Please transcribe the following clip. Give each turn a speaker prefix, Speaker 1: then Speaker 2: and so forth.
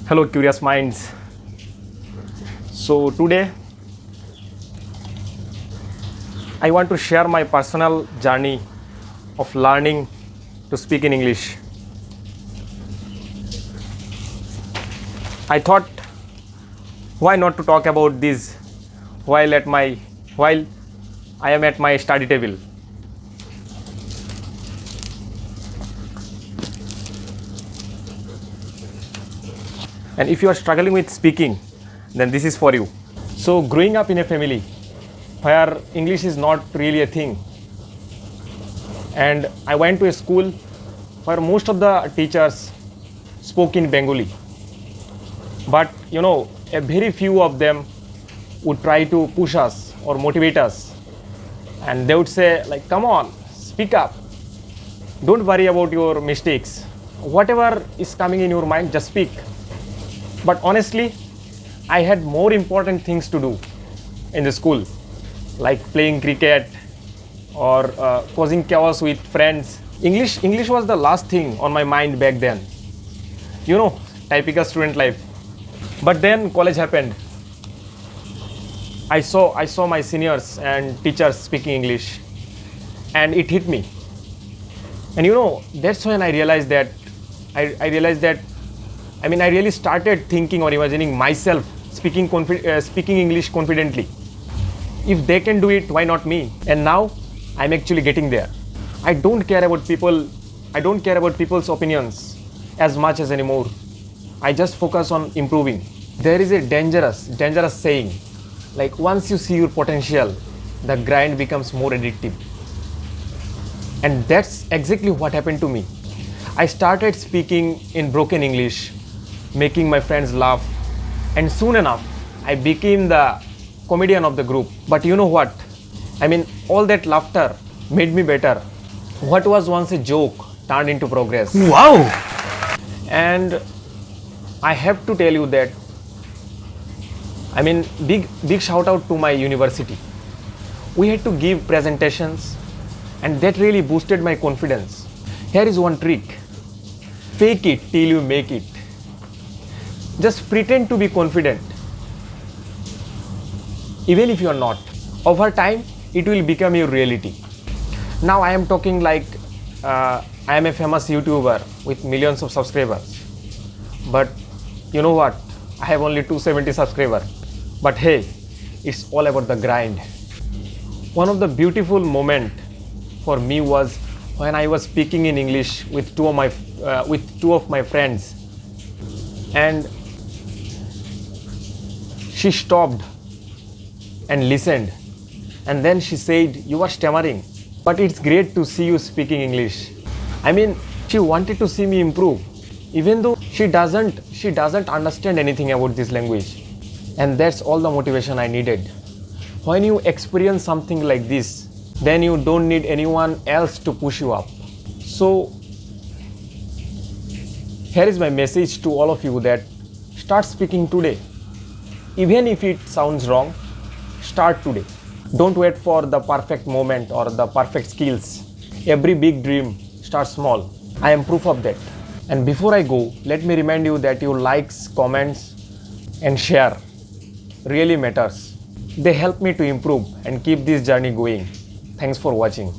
Speaker 1: Hello, curious minds. So, today I want to share my personal journey of learning to speak in English. I thought, why not to talk about this while I am at my study table. And if you are struggling with speaking, then this is for you. So, growing up in a family where English is not really a thing, and I went to a school where most of the teachers spoke in Bengali, but a very few of them would try to push us or motivate us, and they would say, like, come on, speak up, don't worry about your mistakes, whatever is coming in your mind, just speak. But honestly, I had more important things to do in the school, like playing cricket or causing chaos with friends. English was the last thing on my mind back then. Typical student life. But then college happened. I saw my seniors and teachers speaking English, and it hit me. And that's when I realized that I really started thinking or imagining myself speaking English confidently. If they can do it, why not me? And now I'm actually getting there. I don't care about people's opinions as much as anymore. I just focus on improving. There is a dangerous saying, like, once you see your potential, the grind becomes more addictive. And that's exactly what happened to me. I started speaking in broken English, making my friends laugh, and soon enough I became the comedian of the group. But you know what? All that laughter made me better. What was once a joke turned into progress.
Speaker 2: Wow!
Speaker 1: And I have to tell you that big shout out to my university. We had to give presentations, and that really boosted my confidence. Here is one trick: fake it till you make it. Just pretend to be confident, even if you are not. Over time, it will become your reality. Now I am talking like I am a famous YouTuber with millions of subscribers. But you know what? I have only 270 subscribers. But hey, it's all about the grind. One of the beautiful moments for me was when I was speaking in English with two of my friends, and she stopped and listened, and then she said, "You are stammering, but it's great to see you speaking English." She wanted to see me improve, even though she doesn't understand anything about this language. And that's all the motivation I needed. When you experience something like this, then you don't need anyone else to push you up. So here is my message to all of you, that start speaking today. Even if it sounds wrong, start today. Don't wait for the perfect moment or the perfect skills. Every big dream starts small. I am proof of that. And before I go, let me remind you that your likes, comments, and share really matters. They help me to improve and keep this journey going. Thanks for watching.